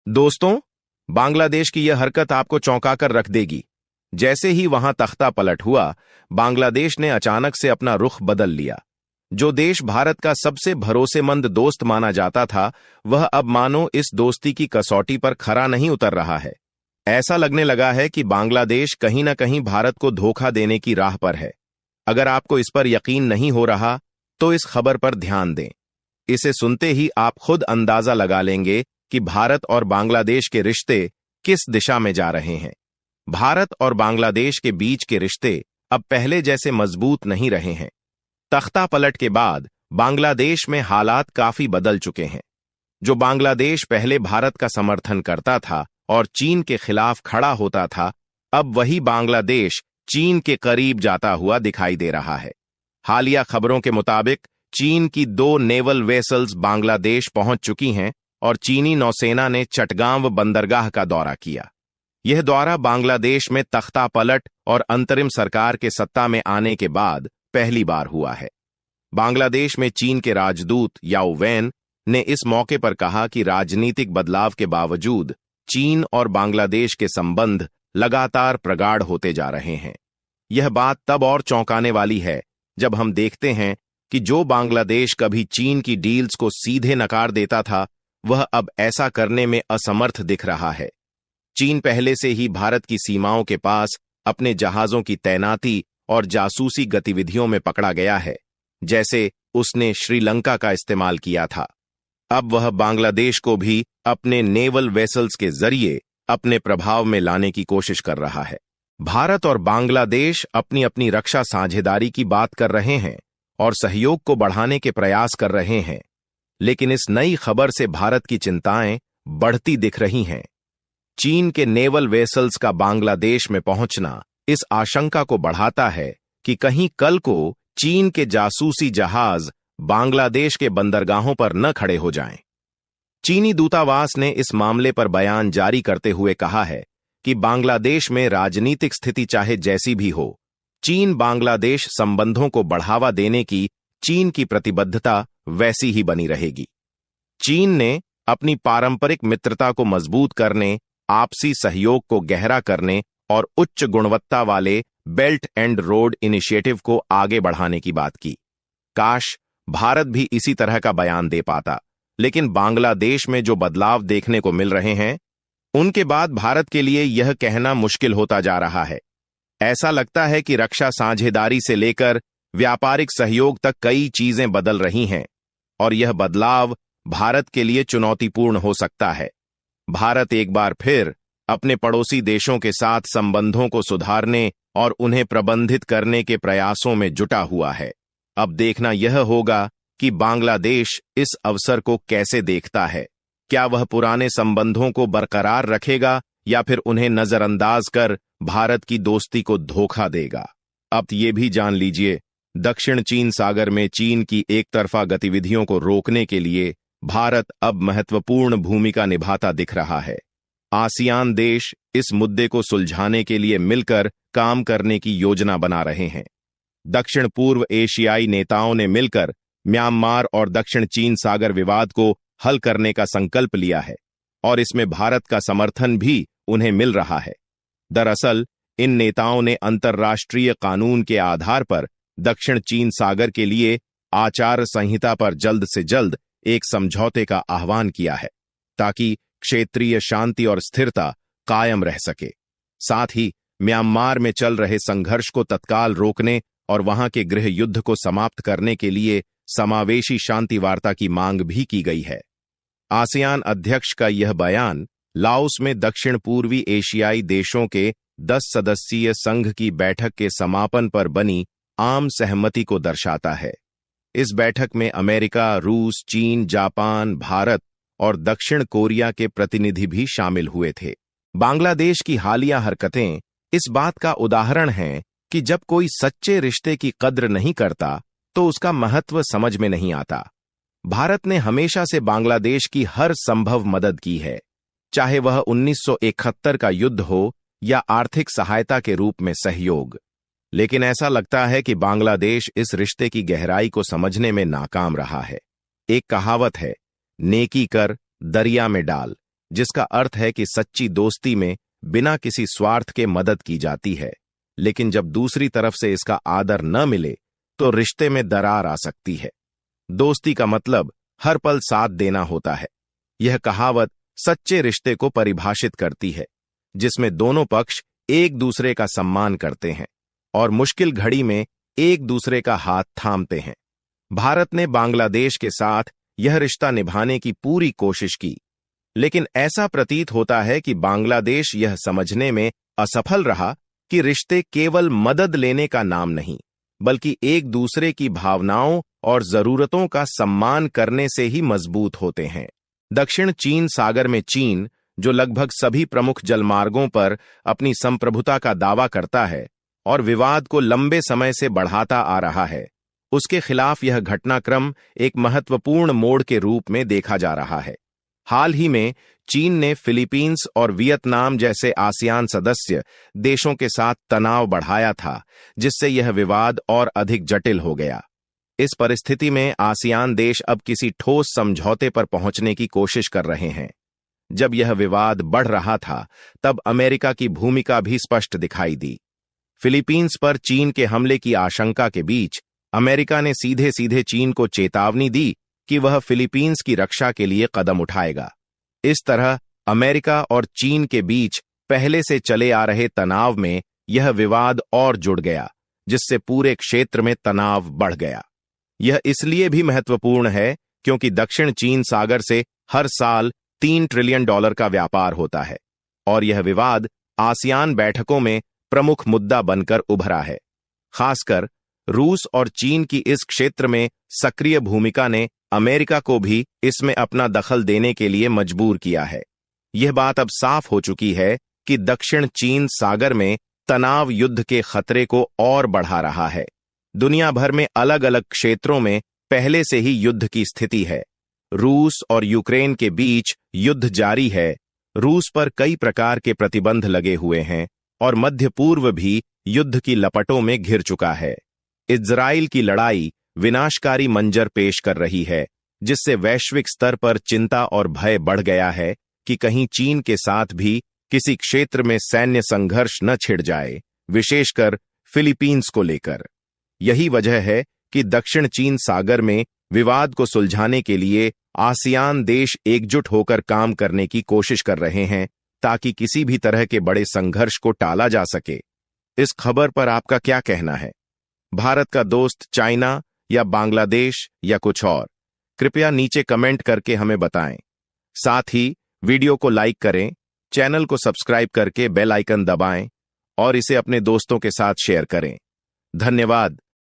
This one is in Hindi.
दोस्तों, बांग्लादेश की यह हरकत आपको चौंका कर रख देगी। जैसे ही वहां तख्ता पलट हुआ, बांग्लादेश ने अचानक से अपना रुख बदल लिया। जो देश भारत का सबसे भरोसेमंद दोस्त माना जाता था, वह अब मानो इस दोस्ती की कसौटी पर खरा नहीं उतर रहा है। ऐसा लगने लगा है कि बांग्लादेश कहीं न कहीं भारत को धोखा देने की राह पर है। अगर आपको इस पर यकीन नहीं हो रहा, तो इस खबर पर ध्यान दें। इसे सुनते ही आप खुद अंदाजा लगा लेंगे कि भारत और बांग्लादेश के रिश्ते किस दिशा में जा रहे हैं। भारत और बांग्लादेश के बीच के रिश्ते अब पहले जैसे मजबूत नहीं रहे हैं। तख्ता पलट के बाद बांग्लादेश में हालात काफी बदल चुके हैं। जो बांग्लादेश पहले भारत का समर्थन करता था और चीन के खिलाफ खड़ा होता था, अब वही बांग्लादेश चीन के करीब जाता हुआ दिखाई दे रहा है। हालिया खबरों के मुताबिक चीन की 2 नेवल वेसल्स बांग्लादेश पहुंच चुकी हैं और चीनी नौसेना ने चटगांव बंदरगाह का दौरा किया। यह दौरा बांग्लादेश में तख्ता पलट और अंतरिम सरकार के सत्ता में आने के बाद पहली बार हुआ है। बांग्लादेश में चीन के राजदूत याओ वैन ने इस मौके पर कहा कि राजनीतिक बदलाव के बावजूद चीन और बांग्लादेश के संबंध लगातार प्रगाढ़ होते जा रहे हैं। यह बात तब और चौंकाने वाली है जब हम देखते हैं कि जो बांग्लादेश कभी चीन की डील्स को सीधे नकार देता था, वह अब ऐसा करने में असमर्थ दिख रहा है। चीन पहले से ही भारत की सीमाओं के पास अपने जहाजों की तैनाती और जासूसी गतिविधियों में पकड़ा गया है, जैसे उसने श्रीलंका का इस्तेमाल किया था। अब वह बांग्लादेश को भी अपने नेवल वेसल्स के जरिए अपने प्रभाव में लाने की कोशिश कर रहा है। भारत और बांग्लादेश अपनी अपनी रक्षा साझेदारी की बात कर रहे हैं और सहयोग को बढ़ाने के प्रयास कर रहे हैं, लेकिन इस नई खबर से भारत की चिंताएं बढ़ती दिख रही हैं। चीन के नेवल वेसल्स का बांग्लादेश में पहुंचना इस आशंका को बढ़ाता है कि कहीं कल को चीन के जासूसी जहाज बांग्लादेश के बंदरगाहों पर न खड़े हो जाएं। चीनी दूतावास ने इस मामले पर बयान जारी करते हुए कहा है कि बांग्लादेश में राजनीतिक स्थिति चाहे जैसी भी हो, चीन बांग्लादेश संबंधों को बढ़ावा देने की चीन की प्रतिबद्धता वैसी ही बनी रहेगी। चीन ने अपनी पारंपरिक मित्रता को मजबूत करने, आपसी सहयोग को गहरा करने और उच्च गुणवत्ता वाले बेल्ट एंड रोड इनिशिएटिव को आगे बढ़ाने की बात की। काश भारत भी इसी तरह का बयान दे पाता, लेकिन बांग्लादेश में जो बदलाव देखने को मिल रहे हैं, उनके बाद भारत के लिए यह कहना मुश्किल होता जा रहा है। ऐसा लगता है कि रक्षा साझेदारी से लेकर व्यापारिक सहयोग तक कई चीजें बदल रही हैं और यह बदलाव भारत के लिए चुनौतीपूर्ण हो सकता है। भारत एक बार फिर अपने पड़ोसी देशों के साथ संबंधों को सुधारने और उन्हें प्रबंधित करने के प्रयासों में जुटा हुआ है। अब देखना यह होगा कि बांग्लादेश इस अवसर को कैसे देखता है। क्या वह पुराने संबंधों को बरकरार रखेगा या फिर उन्हें नजरअंदाज कर भारत की दोस्ती को धोखा देगा? अब ये भी जान लीजिए, दक्षिण चीन सागर में चीन की एकतरफा गतिविधियों को रोकने के लिए भारत अब महत्वपूर्ण भूमिका निभाता दिख रहा है। आसियान देश इस मुद्दे को सुलझाने के लिए मिलकर काम करने की योजना बना रहे हैं। दक्षिण पूर्व एशियाई नेताओं ने मिलकर म्यांमार और दक्षिण चीन सागर विवाद को हल करने का संकल्प लिया है और इसमें भारत का समर्थन भी उन्हें मिल रहा है। दरअसल इन नेताओं ने अंतर्राष्ट्रीय कानून के आधार पर दक्षिण चीन सागर के लिए आचार संहिता पर जल्द से जल्द एक समझौते का आह्वान किया है, ताकि क्षेत्रीय शांति और स्थिरता कायम रह सके। साथ ही म्यांमार में चल रहे संघर्ष को तत्काल रोकने और वहां के गृह युद्ध को समाप्त करने के लिए समावेशी शांति वार्ता की मांग भी की गई है। आसियान अध्यक्ष का यह बयान लाओस में दक्षिण पूर्वी एशियाई देशों के 10 सदस्यीय संघ की बैठक के समापन पर बनी आम सहमति को दर्शाता है। इस बैठक में अमेरिका, रूस, चीन, जापान, भारत और दक्षिण कोरिया के प्रतिनिधि भी शामिल हुए थे। बांग्लादेश की हालिया हरकतें इस बात का उदाहरण हैं कि जब कोई सच्चे रिश्ते की कद्र नहीं करता तो उसका महत्व समझ में नहीं आता। भारत ने हमेशा से बांग्लादेश की हर संभव मदद की है, चाहे वह 1971 का युद्ध हो या आर्थिक सहायता के रूप में सहयोग। लेकिन ऐसा लगता है कि बांग्लादेश इस रिश्ते की गहराई को समझने में नाकाम रहा है। एक कहावत है, नेकी कर दरिया में डाल, जिसका अर्थ है कि सच्ची दोस्ती में बिना किसी स्वार्थ के मदद की जाती है, लेकिन जब दूसरी तरफ से इसका आदर न मिले तो रिश्ते में दरार आ सकती है। दोस्ती का मतलब हर पल साथ देना होता है। यह कहावत सच्चे रिश्ते को परिभाषित करती है, जिसमें दोनों पक्ष एक दूसरे का सम्मान करते हैं और मुश्किल घड़ी में एक दूसरे का हाथ थामते हैं। भारत ने बांग्लादेश के साथ यह रिश्ता निभाने की पूरी कोशिश की, लेकिन ऐसा प्रतीत होता है कि बांग्लादेश यह समझने में असफल रहा कि रिश्ते केवल मदद लेने का नाम नहीं, बल्कि एक दूसरे की भावनाओं और जरूरतों का सम्मान करने से ही मजबूत होते हैं। दक्षिण चीन सागर में चीन, जो लगभग सभी प्रमुख जलमार्गों पर अपनी संप्रभुता का दावा करता है और विवाद को लंबे समय से बढ़ाता आ रहा है, उसके खिलाफ यह घटनाक्रम एक महत्वपूर्ण मोड़ के रूप में देखा जा रहा है। हाल ही में चीन ने फिलीपींस और वियतनाम जैसे आसियान सदस्य देशों के साथ तनाव बढ़ाया था, जिससे यह विवाद और अधिक जटिल हो गया। इस परिस्थिति में आसियान देश अब किसी ठोस समझौते पर पहुंचने की कोशिश कर रहे हैं। जब यह विवाद बढ़ रहा था, तब अमेरिका की भूमिका भी स्पष्ट दिखाई दी। फिलीपींस पर चीन के हमले की आशंका के बीच अमेरिका ने सीधे सीधे चीन को चेतावनी दी कि वह फिलीपींस की रक्षा के लिए कदम उठाएगा। इस तरह अमेरिका और चीन के बीच पहले से चले आ रहे तनाव में यह विवाद और जुड़ गया, जिससे पूरे क्षेत्र में तनाव बढ़ गया। यह इसलिए भी महत्वपूर्ण है क्योंकि दक्षिण चीन सागर से हर साल $3 ट्रिलियन का व्यापार होता है और यह विवाद आसियान बैठकों में प्रमुख मुद्दा बनकर उभरा है। खासकर रूस और चीन की इस क्षेत्र में सक्रिय भूमिका ने अमेरिका को भी इसमें अपना दखल देने के लिए मजबूर किया है। यह बात अब साफ हो चुकी है कि दक्षिण चीन सागर में तनाव युद्ध के खतरे को और बढ़ा रहा है। दुनिया भर में अलग अलग क्षेत्रों में पहले से ही युद्ध की स्थिति है। रूस और यूक्रेन के बीच युद्ध जारी है। रूस पर कई प्रकार के प्रतिबंध लगे हुए हैं और मध्य पूर्व भी युद्ध की लपटों में घिर चुका है। इजराइल की लड़ाई विनाशकारी मंजर पेश कर रही है, जिससे वैश्विक स्तर पर चिंता और भय बढ़ गया है कि कहीं चीन के साथ भी किसी क्षेत्र में सैन्य संघर्ष न छिड़ जाए, विशेषकर फिलीपींस को लेकर। यही वजह है कि दक्षिण चीन सागर में विवाद को सुलझाने के लिए आसियान देश एकजुट होकर काम करने की कोशिश कर रहे हैं, ताकि किसी भी तरह के बड़े संघर्ष को टाला जा सके। इस खबर पर आपका क्या कहना है? भारत का दोस्त चाइना या बांग्लादेश या कुछ और? कृपया नीचे कमेंट करके हमें बताएं। साथ ही वीडियो को लाइक करें, चैनल को सब्सक्राइब करके बेल आइकन दबाएं और इसे अपने दोस्तों के साथ शेयर करें। धन्यवाद।